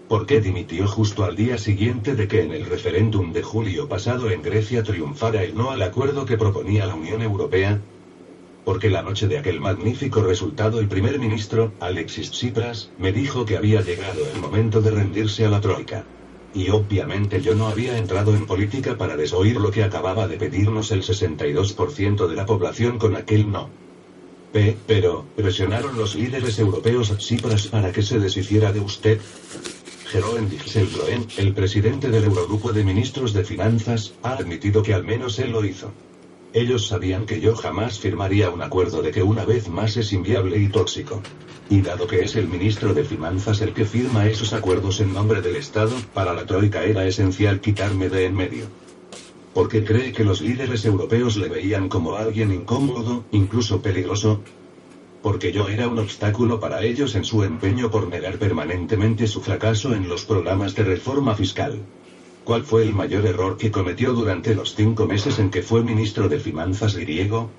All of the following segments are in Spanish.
¿Por qué dimitió justo al día siguiente de que en el referéndum de julio pasado en Grecia triunfara el no al acuerdo que proponía la Unión Europea? Porque la noche de aquel magnífico resultado el primer ministro, Alexis Tsipras, me dijo que había llegado el momento de rendirse a la troika. Y obviamente yo no había entrado en política para desoír lo que acababa de pedirnos el 62% de la población con aquel no. Pero, ¿presionaron los líderes europeos a Tsipras para que se deshiciera de usted? Jeroen Dijsselbloem, el presidente del Eurogrupo de Ministros de Finanzas, ha admitido que al menos él lo hizo. Ellos sabían que yo jamás firmaría un acuerdo de que una vez más es inviable y tóxico. Y dado que es el ministro de Finanzas el que firma esos acuerdos en nombre del Estado, para la troika era esencial quitarme de en medio. ¿Porque cree que los líderes europeos le veían como alguien incómodo, incluso peligroso? Porque yo era un obstáculo para ellos en su empeño por negar permanentemente su fracaso en los programas de reforma fiscal. ¿Cuál fue el mayor error que cometió durante los 5 meses en que fue ministro de Finanzas griego?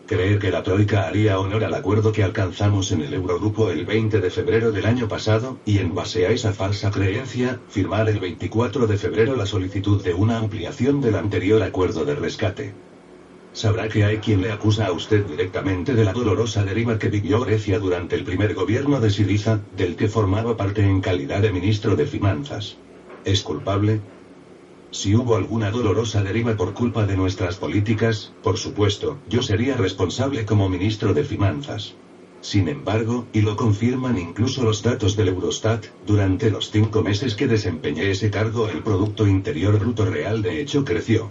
Creer que la troika haría honor al acuerdo que alcanzamos en el Eurogrupo el 20 de febrero del año pasado, y en base a esa falsa creencia, firmar el 24 de febrero la solicitud de una ampliación del anterior acuerdo de rescate. Sabrá que hay quien le acusa a usted directamente de la dolorosa deriva que vivió Grecia durante el primer gobierno de Syriza, del que formaba parte en calidad de ministro de Finanzas. ¿Es culpable? Si hubo alguna dolorosa deriva por culpa de nuestras políticas, por supuesto, yo sería responsable como ministro de Finanzas. Sin embargo, y lo confirman incluso los datos del Eurostat, durante los 5 meses que desempeñé ese cargo el Producto Interior Bruto Real de hecho creció.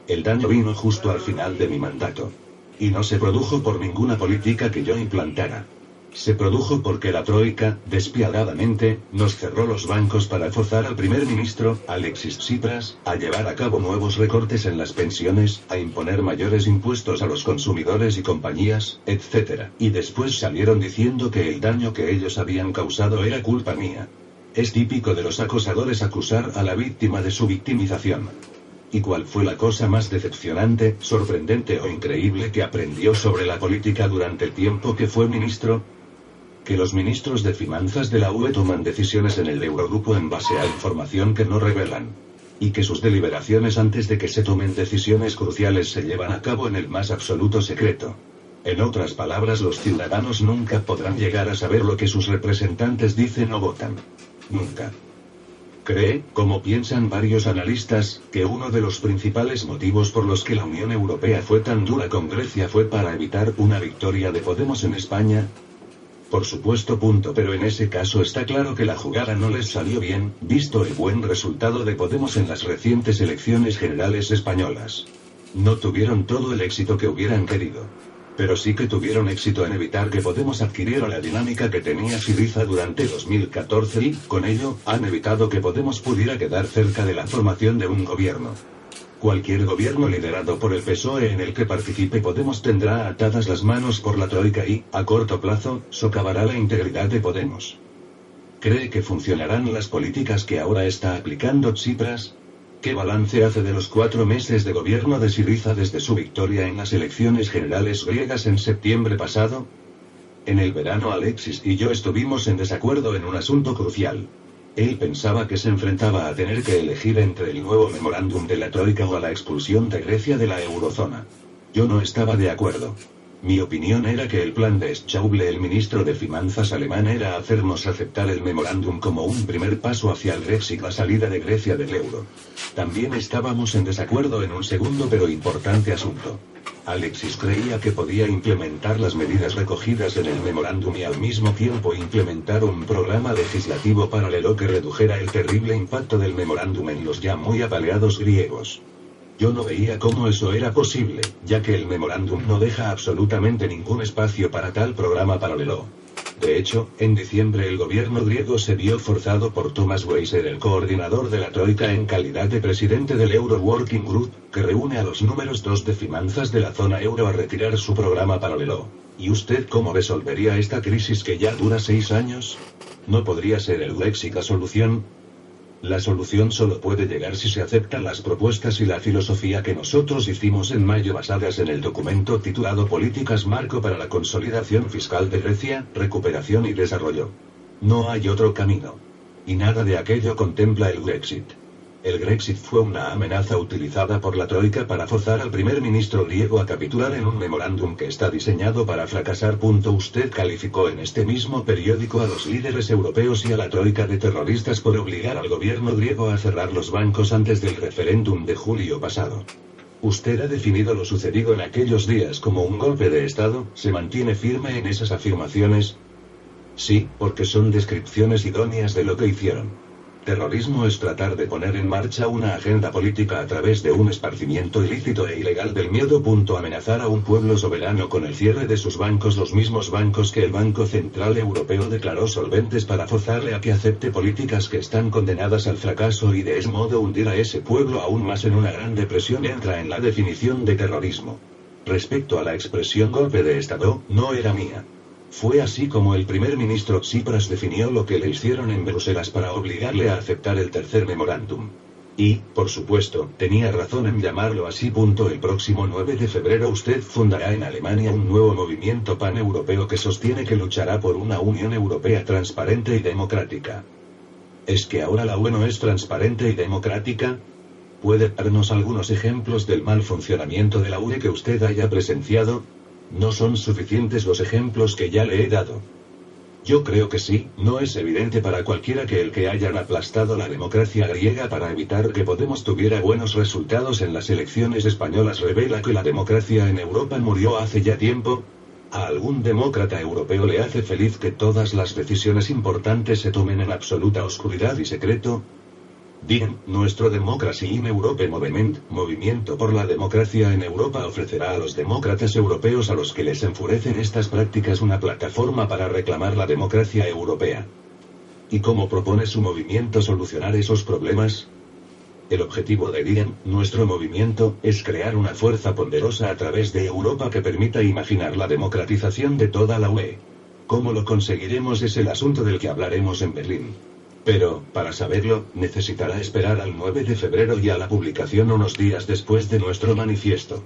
El daño vino justo al final de mi mandato. Y no se produjo por ninguna política que yo implantara. Se produjo porque la troika, despiadadamente, nos cerró los bancos para forzar al primer ministro, Alexis Tsipras, a llevar a cabo nuevos recortes en las pensiones, a imponer mayores impuestos a los consumidores y compañías, etc. Y después salieron diciendo que el daño que ellos habían causado era culpa mía. Es típico de los acosadores acusar a la víctima de su victimización. ¿Y cuál fue la cosa más decepcionante, sorprendente o increíble que aprendió sobre la política durante el tiempo que fue ministro? Que los ministros de finanzas de la UE toman decisiones en el Eurogrupo en base a información que no revelan. Y que sus deliberaciones antes de que se tomen decisiones cruciales se llevan a cabo en el más absoluto secreto. En otras palabras, los ciudadanos nunca podrán llegar a saber lo que sus representantes dicen o votan. Nunca. Cree, como piensan varios analistas, que uno de los principales motivos por los que la Unión Europea fue tan dura con Grecia fue para evitar una victoria de Podemos en España. Por supuesto, pero en ese caso está claro que la jugada no les salió bien, visto el buen resultado de Podemos en las recientes elecciones generales españolas. No tuvieron todo el éxito que hubieran querido. Pero sí que tuvieron éxito en evitar que Podemos adquiriera la dinámica que tenía Syriza durante 2014 y, con ello, han evitado que Podemos pudiera quedar cerca de la formación de un gobierno. Cualquier gobierno liderado por el PSOE en el que participe Podemos tendrá atadas las manos por la troika y, a corto plazo, socavará la integridad de Podemos. ¿Cree que funcionarán las políticas que ahora está aplicando Tsipras? ¿Qué balance hace de los 4 meses de gobierno de Syriza desde su victoria en las elecciones generales griegas en septiembre pasado? En el verano Alexis y yo estuvimos en desacuerdo en un asunto crucial. Él pensaba que se enfrentaba a tener que elegir entre el nuevo memorándum de la troika o a la expulsión de Grecia de la eurozona. Yo no estaba de acuerdo. Mi opinión era que el plan de Schäuble, el ministro de Finanzas alemán, era hacernos aceptar el memorándum como un primer paso hacia el Brexit, la salida de Grecia del euro. También estábamos en desacuerdo en un segundo pero importante asunto. Alexis creía que podía implementar las medidas recogidas en el memorándum y al mismo tiempo implementar un programa legislativo paralelo que redujera el terrible impacto del memorándum en los ya muy apaleados griegos. Yo no veía cómo eso era posible, ya que el memorándum no deja absolutamente ningún espacio para tal programa paralelo. De hecho, en diciembre el gobierno griego se vio forzado por Thomas Weiser, el coordinador de la troika en calidad de presidente del Euro Working Group, que reúne a los números 2 de finanzas de la zona euro, a retirar su programa paralelo. ¿Y usted cómo resolvería esta crisis que ya dura 6 años? ¿No podría ser el Brexit la solución? La solución solo puede llegar si se aceptan las propuestas y la filosofía que nosotros hicimos en mayo, basadas en el documento titulado Políticas Marco para la Consolidación Fiscal de Grecia, Recuperación y Desarrollo. No hay otro camino. Y nada de aquello contempla el Grexit. El Grexit fue una amenaza utilizada por la Troika para forzar al primer ministro griego a capitular en un memorándum que está diseñado para fracasar. Usted calificó en este mismo periódico a los líderes europeos y a la Troika de terroristas por obligar al gobierno griego a cerrar los bancos antes del referéndum de julio pasado. Usted ha definido lo sucedido en aquellos días como un golpe de Estado. ¿Se mantiene firme en esas afirmaciones? Sí, porque son descripciones idóneas de lo que hicieron. Terrorismo es tratar de poner en marcha una agenda política a través de un esparcimiento ilícito e ilegal del miedo. Amenazar a un pueblo soberano con el cierre de sus bancos, los mismos bancos que el Banco Central Europeo declaró solventes, para forzarle a que acepte políticas que están condenadas al fracaso y de ese modo hundir a ese pueblo aún más en una gran depresión, entra en la definición de terrorismo. Respecto a la expresión golpe de Estado, no era mía. Fue así como el primer ministro Tsipras definió lo que le hicieron en Bruselas para obligarle a aceptar el tercer memorándum. Y, por supuesto, tenía razón en llamarlo así. El próximo 9 de febrero usted fundará en Alemania un nuevo movimiento paneuropeo que sostiene que luchará por una Unión Europea transparente y democrática. ¿Es que ahora la UE no es transparente y democrática? ¿Puede darnos algunos ejemplos del mal funcionamiento de la UE que usted haya presenciado? No son suficientes los ejemplos que ya le he dado. Yo creo que sí. No es evidente para cualquiera que el que hayan aplastado la democracia griega para evitar que Podemos tuviera buenos resultados en las elecciones españolas revela que la democracia en Europa murió hace ya tiempo? ¿A algún demócrata europeo le hace feliz que todas las decisiones importantes se tomen en absoluta oscuridad y secreto? Bien, nuestro Democracy in Europe Movement, Movimiento por la Democracia en Europa, ofrecerá a los demócratas europeos a los que les enfurecen estas prácticas una plataforma para reclamar la democracia europea. ¿Y cómo propone su movimiento solucionar esos problemas? El objetivo de DIEM, nuestro movimiento, es crear una fuerza poderosa a través de Europa que permita imaginar la democratización de toda la UE. ¿Cómo lo conseguiremos? Es el asunto del que hablaremos en Berlín. Pero, para saberlo, necesitará esperar al 9 de febrero y a la publicación unos días después de nuestro manifiesto.